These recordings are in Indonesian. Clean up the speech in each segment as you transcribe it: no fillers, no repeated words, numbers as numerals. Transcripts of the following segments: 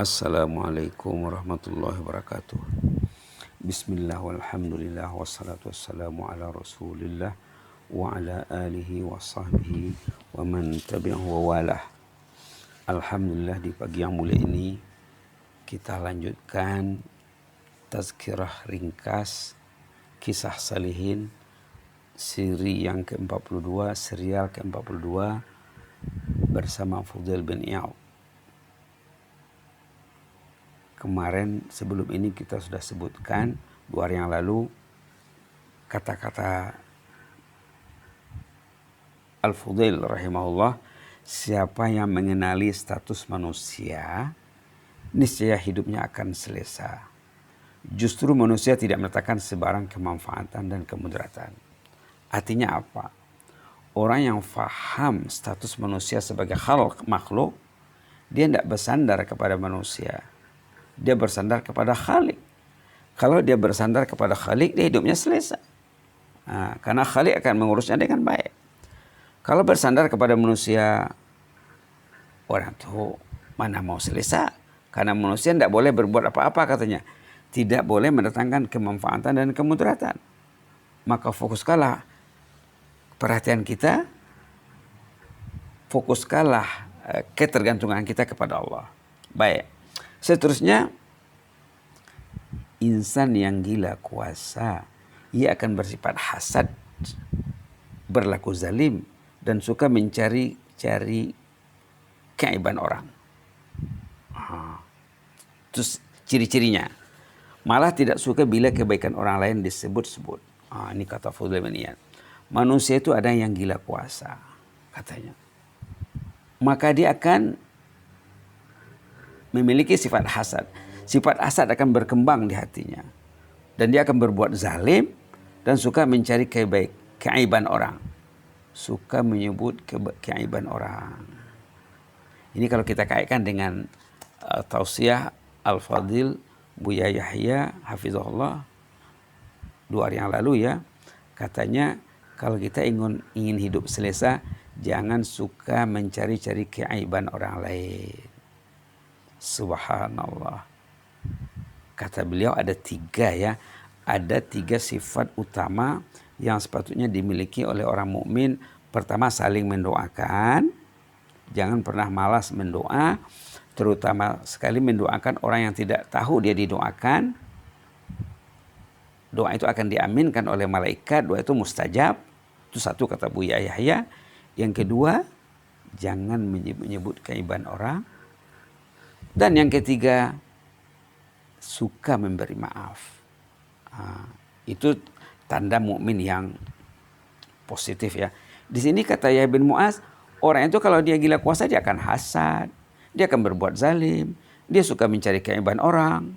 Assalamualaikum warahmatullahi wabarakatuh. Bismillah walhamdulillah wassalatu wassalamu ala rasulillah wa ala alihi wa sahbihi wa man tabi'ahu wa walah. Alhamdulillah, di pagi yang mulia ini kita lanjutkan tazkirah ringkas kisah salihin siri yang ke-42, serial ke-42 bersama Fudail bin Iyad. Kemarin sebelum ini kita sudah sebutkan 2 hari yang lalu kata-kata Al-Fudail rahimahullah, siapa yang mengenali status manusia niscaya hidupnya akan selesa. Justru manusia tidak meletakkan sebarang kemanfaatan dan kemudaratan. Artinya apa? Orang yang faham status manusia sebagai makhluk, dia tidak bersandar kepada manusia. Dia bersandar kepada Khalik. Kalau dia bersandar kepada Khalik, dia hidupnya selesa. Karena Khalik akan mengurusnya dengan baik. Kalau bersandar kepada manusia, orang itu mana mau selesa? Karena manusia tidak boleh berbuat apa-apa katanya. Tidak boleh mendatangkan kemanfaatan dan kemudaratan. Maka fokuskanlah perhatian kita, fokuskanlah ketergantungan kita kepada Allah. Baik. Seterusnya, insan yang gila kuasa, ia akan bersifat hasad, berlaku zalim, dan suka mencari-cari keaiban orang. Terus ciri-cirinya, malah tidak suka bila kebaikan orang lain disebut-sebut. Ini kata Fudail bin Iyad. Manusia itu ada yang gila kuasa, katanya. Maka dia akan memiliki sifat hasad. Sifat hasad akan berkembang di hatinya. Dan dia akan berbuat zalim dan suka mencari keaiban orang. Suka menyebut keaiban orang. Ini kalau kita kaitkan dengan tausiah Al-Fadil Buya Yahya hafizahullah 2 hari yang lalu ya. Katanya kalau kita ingin hidup selesa, jangan suka mencari-cari keaiban orang lain. Subhanallah. Kata beliau ada 3 ya. Ada 3 sifat utama yang sepatutnya dimiliki oleh orang mukmin. Pertama, saling mendoakan. Jangan pernah malas mendoa. Terutama sekali mendoakan orang yang tidak tahu dia didoakan. Doa itu akan diaminkan oleh malaikat. Doa itu mustajab. Itu satu kata Buya Yahya. Yang kedua, jangan menyebut keaiban orang. Dan yang ketiga, suka memberi maaf. Itu tanda mukmin yang positif ya. Di sini kata Yahya bin Mu'az, orang itu kalau dia gila kuasa dia akan hasad, dia akan berbuat zalim, dia suka mencari keaiban orang.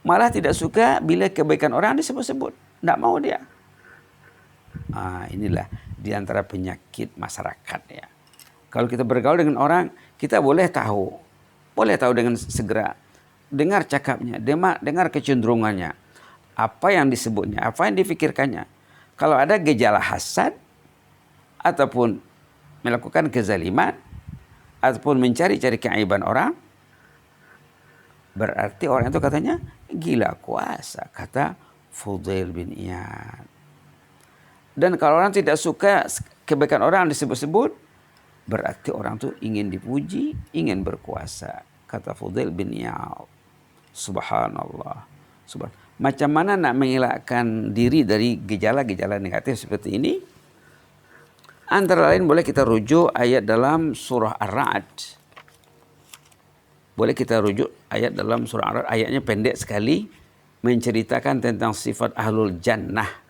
Malah tidak suka bila kebaikan orang disebut-sebut, tidak mau dia. Inilah di antara penyakit masyarakat ya. Kalau kita bergaul dengan orang, kita boleh tahu dengan segera, dengar cakapnya, dengar kecenderungannya, apa yang disebutnya, apa yang difikirkannya. Kalau ada gejala hasad, ataupun melakukan kezaliman, ataupun mencari-cari keaiban orang, berarti orang itu katanya gila kuasa, kata Fudail bin Iyad. Dan kalau orang tidak suka kebaikan orang disebut-sebut, berarti orang itu ingin dipuji, ingin berkuasa. Kata Fudail bin Iyad. Subhanallah. Macam mana nak mengelakkan diri dari gejala-gejala negatif seperti ini? Antara lain boleh kita rujuk ayat dalam surah Ar-Ra'd. Boleh kita rujuk ayat dalam surah Ar-Ra'd. Ayatnya pendek sekali. Menceritakan tentang sifat ahlul jannah.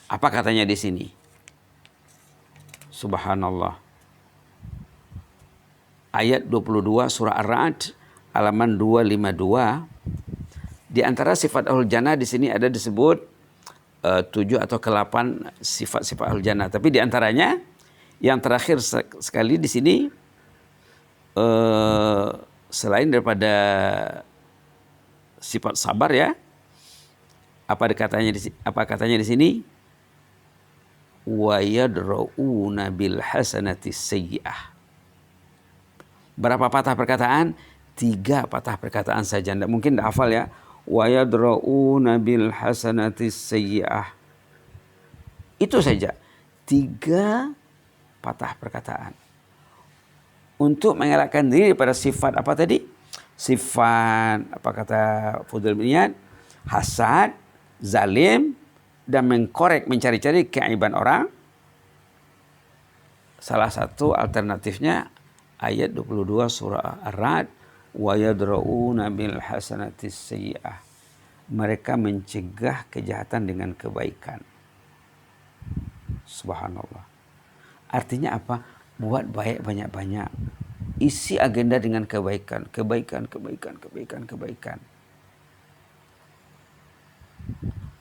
Apa katanya di sini? Subhanallah. Ayat 22 surah Ar-Ra'd halaman 252. Di antara sifat ahlul jannah di sini ada disebut 7 atau ke-8 sifat-sifat ahlul jannah. Tapi di antaranya yang terakhir sekali di sini selain daripada sifat sabar ya. Apa katanya di sini? Wa yadra'una bil hasanati sayyi'ah. Berapa patah perkataan? 3 patah perkataan saja. Nggak mungkin nggak hafal ya. Wa yadra'una bil hasanatis sayyi'ah. Itu saja. 3 patah perkataan. Untuk mengelakkan diri pada sifat apa tadi? Sifat apa kata Fudul bin Iyad? Hasad, zalim, dan mengkorek, mencari-cari keaiban orang. Salah satu alternatifnya ayat 22 surah Ar-Ra'd, wa yadra'una bil hasanatis sayyi'ah. Mereka mencegah kejahatan dengan kebaikan. Subhanallah. Artinya apa? Buat baik banyak-banyak. Isi agenda dengan kebaikan, kebaikan.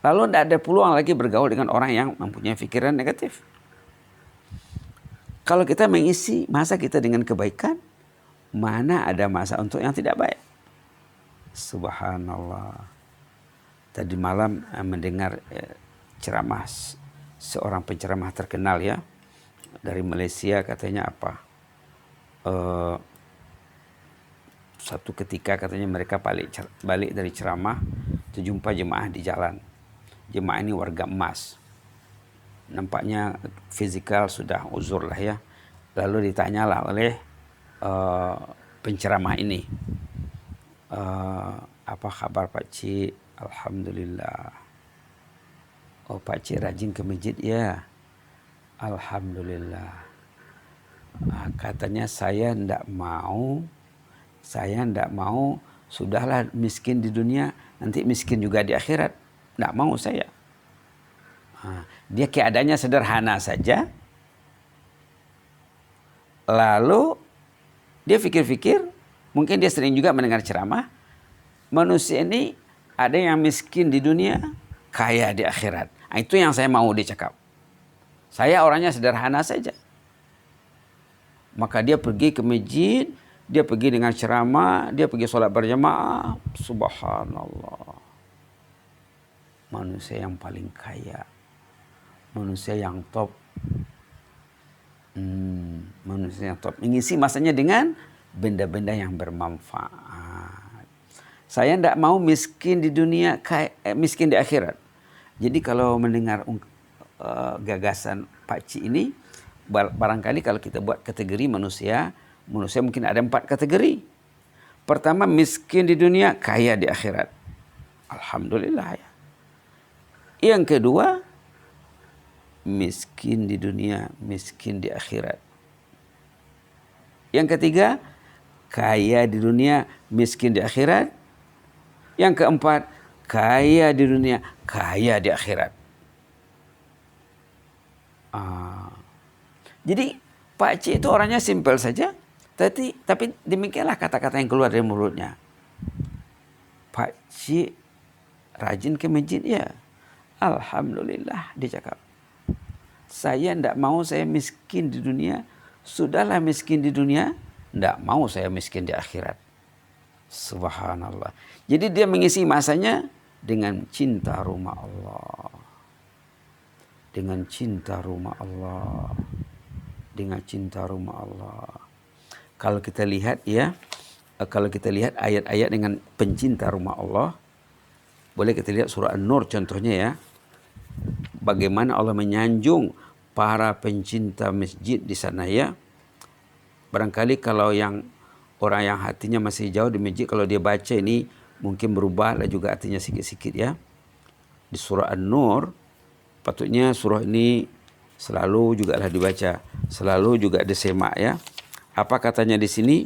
Lalu tidak ada peluang lagi bergaul dengan orang yang mempunyai pikiran negatif. Kalau kita mengisi masa kita dengan kebaikan, mana ada masa untuk yang tidak baik. Subhanallah. Tadi malam mendengar ceramah seorang penceramah terkenal ya, dari Malaysia, katanya apa? Satu ketika katanya mereka balik dari ceramah, terjumpa jemaah di jalan. Jemaah ini warga emas. Nampaknya fisikal sudah uzur lah ya. Lalu ditanyalah oleh penceramah ini, apa kabar Pak Cik? Alhamdulillah. Oh Pak Cik rajin ke masjid ya? Alhamdulillah. Katanya saya ndak mau, sudahlah miskin di dunia, nanti miskin juga di akhirat. Ndak mau saya. Dia keadaannya sederhana saja. Lalu dia pikir-pikir, mungkin dia sering juga mendengar ceramah, manusia ini ada yang miskin di dunia, kaya di akhirat. Itu yang saya mau dicakap. Saya orangnya sederhana saja. Maka dia pergi ke masjid, dia pergi dengan ceramah, dia pergi sholat berjamaah. Subhanallah. Manusia yang paling kaya. Manusia yang top. Manusia yang top. Mengisi masanya dengan benda-benda yang bermanfaat. Saya tidak mau miskin di dunia, miskin di akhirat. Jadi kalau mendengar gagasan Pak Cik ini, barangkali kalau kita buat kategori manusia mungkin ada 4 kategori. Pertama, miskin di dunia, kaya di akhirat. Alhamdulillah ya. Yang kedua, miskin di dunia, miskin di akhirat. Yang ketiga, kaya di dunia, miskin di akhirat. Yang keempat, kaya di dunia, kaya di akhirat. Jadi Pak Cik itu orangnya simpel saja, tapi demikianlah kata-kata yang keluar dari mulutnya. Pak Cik rajin ke masjid ya? Alhamdulillah, dia cakap. Saya tidak mau saya miskin di dunia, sudahlah miskin di dunia, tidak mau saya miskin di akhirat. Subhanallah. Jadi dia mengisi masanya dengan cinta rumah Allah. Dengan cinta rumah Allah. Dengan cinta rumah Allah. Kalau kita lihat ya, kalau kita lihat ayat-ayat dengan pencinta rumah Allah, boleh kita lihat surah An-Nur contohnya ya. Bagaimana Allah menyanjung para pencinta masjid di sana ya. Barangkali kalau orang yang hatinya masih jauh di masjid, kalau dia baca ini mungkin berubah lah juga artinya sikit-sikit ya. Di surah An-Nur, patutnya surah ini selalu juga lah dibaca, selalu juga disemak ya. Apa katanya di sini?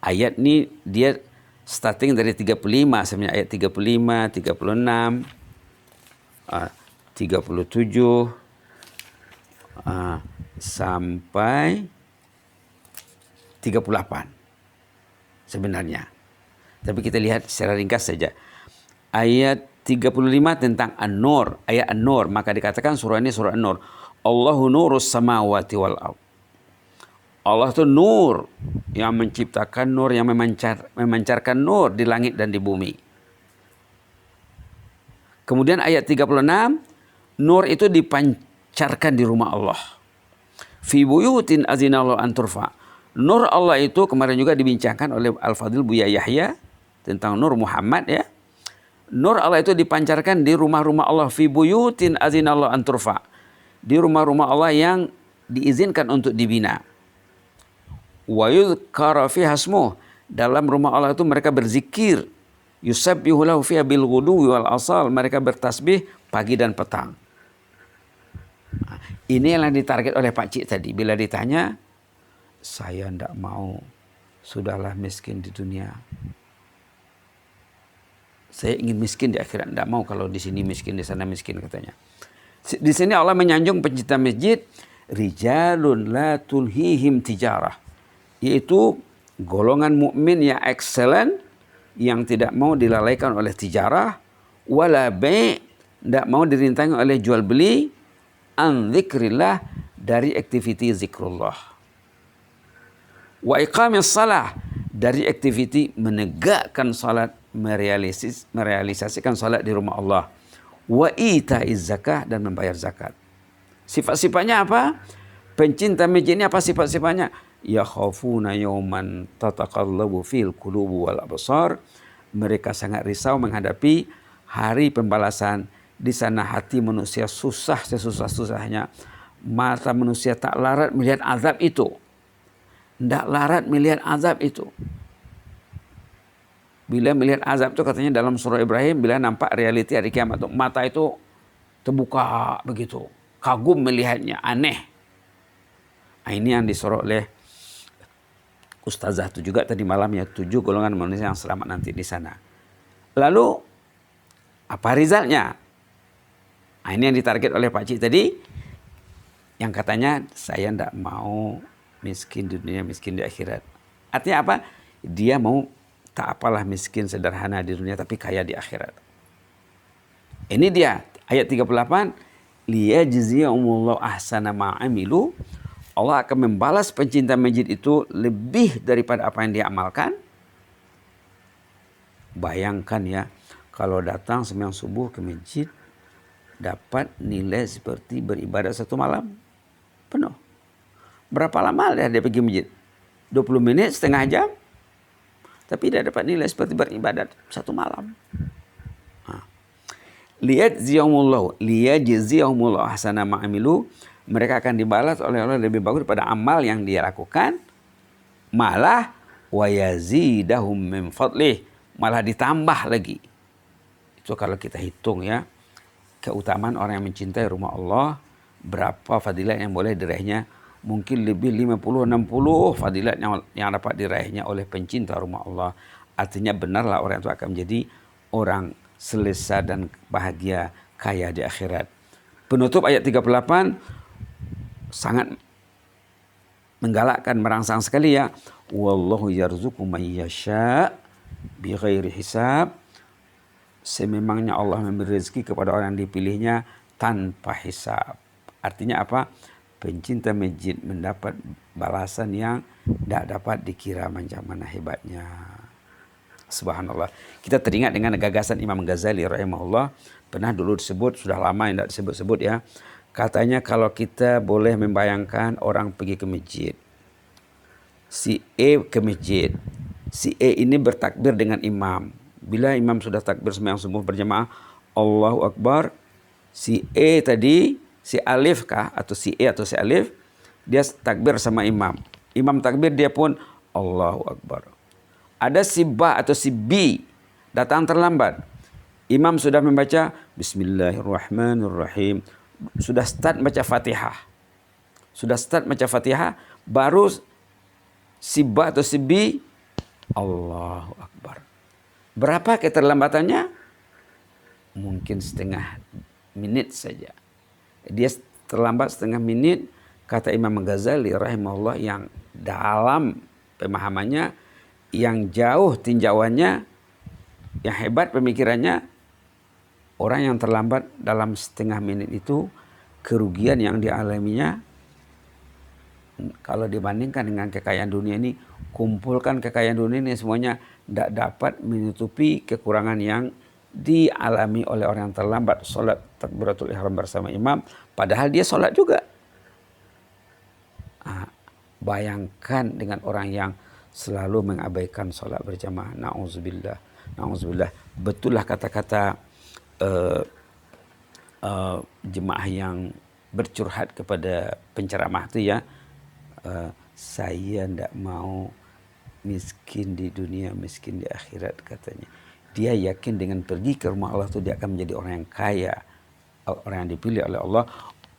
Ayat ini dia starting dari 35 sebenarnya, ayat 35, 36, 37 sampai 38 sebenarnya. Tapi kita lihat secara ringkas saja. Ayat 35 tentang An-Nur, ayat An-Nur, maka dikatakan surah ini surah An-Nur. Allahu nurus samawati wal ardh. Allah itu nur yang menciptakan nur, yang memancarkan nur di langit dan di bumi. Kemudian ayat 36, nur itu dipancarkan di rumah Allah. Fi buyutin azinallahu an turfa. Nur Allah itu kemarin juga dibincangkan oleh Al-Fadil Buya Yahya tentang Nur Muhammad ya. Nur Allah itu dipancarkan di rumah-rumah Allah. Fi buyutin azinallahu an turfa. Di rumah-rumah Allah yang diizinkan untuk dibina. Wa yudhkara fiha ismuh. Dalam rumah Allah itu mereka berzikir. Yusabbihu lahu fiha bil ghuduwi wal asal. Mereka bertasbih pagi dan petang. Ini yang ditarget oleh Pak Cik tadi. Bila ditanya, saya tidak mau. Sudahlah miskin di dunia. Saya ingin miskin di akhirat. Tidak mau kalau di sini miskin, di sana miskin katanya. Di sini Allah menyanjung pencinta masjid. Rijalun la tulhihim tijarah. Yaitu golongan mukmin yang excellent. Yang tidak mau dilalaikan oleh tijarah. Wala bai'. Tidak mau dirintangi oleh jual beli. An dzikrillah, dari aktiviti zikrullah. Wa iqamis salah, dari aktiviti menegakkan salat, merealisasikan salat di rumah Allah. Wa itaiz zakah, dan membayar zakat. Sifat-sifatnya apa? Pencinta masjid ini apa sifat-sifatnya? Yakhafuna yawman tataqallabu fil qulubu wal absar. Mereka sangat risau menghadapi hari pembalasan. Di sana hati manusia susah sesusah-susahnya. Mata manusia tak larat melihat azab itu. Tidak larat melihat azab itu. Bila melihat azab itu katanya dalam surah Ibrahim, bila nampak realiti hari kiamat itu, mata itu terbuka begitu. Kagum melihatnya, aneh. Nah, ini yang disorot oleh Ustazah itu juga tadi malam ya, 7 golongan manusia yang selamat nanti di sana. Lalu apa result-nya? Nah, ini yang ditarget oleh Pak Cik tadi, yang katanya saya tidak mau miskin di dunia, miskin di akhirat. Artinya apa? Dia mau tak apalah miskin sederhana di dunia tapi kaya di akhirat. Ini dia ayat 38, liyajziyahumullahu ahsana ma'amilu. Allah akan membalas pencinta masjid itu lebih daripada apa yang dia amalkan. Bayangkan ya, kalau datang sembahyang subuh ke masjid, dapat nilai seperti beribadah 1 malam penuh. Berapa lama dia pergi masjid? 20 menit, setengah jam. Tapi dia dapat nilai seperti beribadat 1 malam. Liyajziyahumullahu ahsana ma'amilu. Mereka akan dibalas oleh Allah lebih bagus daripada amal yang dia lakukan. Malah wa yazidahum min fadlih. Malah ditambah lagi. Itu kalau kita hitung ya. Keutamaan orang yang mencintai rumah Allah, berapa fadilat yang boleh diraihnya, mungkin lebih 50-60 fadilat yang dapat diraihnya oleh pencinta rumah Allah. Artinya benarlah orang itu akan menjadi orang selesa dan bahagia, kaya di akhirat. Penutup ayat 38 sangat menggalakkan, merangsang sekali ya. Wallahu yarzuqu man yasha bighairi hisab. Sememangnya Allah memberi rezeki kepada orang yang dipilihnya tanpa hisab. Artinya apa? Pencinta masjid mendapat balasan yang tidak dapat dikira macam mana hebatnya. Subhanallah. Kita teringat dengan gagasan Imam Ghazali rahimahullah. Pernah dulu disebut, sudah lama yang tidak disebut-sebut ya. Katanya kalau kita boleh membayangkan orang pergi ke masjid. Si E ke masjid. Si E ini bertakbir dengan imam. Bila imam sudah takbir sembahyang subuh berjamaah, Allahu Akbar, si E tadi, si Alif kah, atau si E atau si Alif, dia takbir sama imam. Imam takbir, dia pun Allahu Akbar. Ada si Ba atau si B, datang terlambat. Imam sudah membaca Bismillahirrahmanirrahim. Sudah start baca Fatihah. Baru si Ba atau si B, Allahu Akbar. Berapa keterlambatannya? Mungkin setengah menit saja. Dia terlambat setengah menit, kata Imam Ghazali rahimahullah, yang dalam pemahamannya, yang jauh tinjauannya, yang hebat pemikirannya, orang yang terlambat dalam setengah menit itu, kerugian yang dialaminya, kalau dibandingkan dengan kekayaan dunia ini, kumpulkan kekayaan dunia ini semuanya tidak dapat menutupi kekurangan yang dialami oleh orang yang terlambat solat takbiratul ihram bersama imam, padahal dia solat juga. Bayangkan dengan orang yang selalu mengabaikan sholat berjamaah. Na'udzubillah. Na'udzubillah. Betullah kata-kata jemaah yang bercurhat kepada penceramah itu ya. Saya tidak mau miskin di dunia, miskin di akhirat katanya. Dia yakin dengan pergi ke rumah Allah itu dia akan menjadi orang yang kaya. Orang yang dipilih oleh Allah.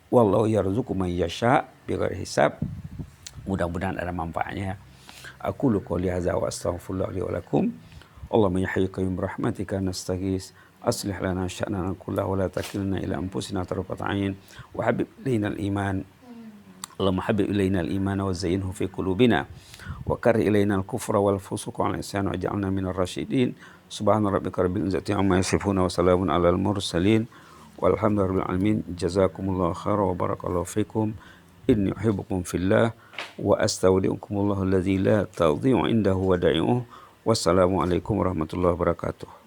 Wallahu yarzuqu man yasha' bighairi hisab. Mudah-mudahan ada manfaatnya. Aku qouli hadza wa astaghfirullah li wa lakum. Allahumma ya hayyu qayyum rahmatika nastaghis. Aslih lana sya'nana kullahu wa la takilna ila anfusina tarfata 'ain wa habib ilaina al-iman. Allahumma habib ilaina al-iman wa zayyinhu fi qulubina wa karrih ilaina al-kufra wal fusuqa wal isyan waj'alna minar rasyidin. Subhana rabbika rabbil izzati amma yasifun wa salamun alal mursalin. Walhamdulillahi rabbil alamin. Jazakumullahu khairan wa barakallahu fikum. Inni uhibbukum fillah wa astaudiukumullahu alladzi la tadhi'u indahu wada'i'uh. Wassalamualaikum warahmatullahi wabarakatuh.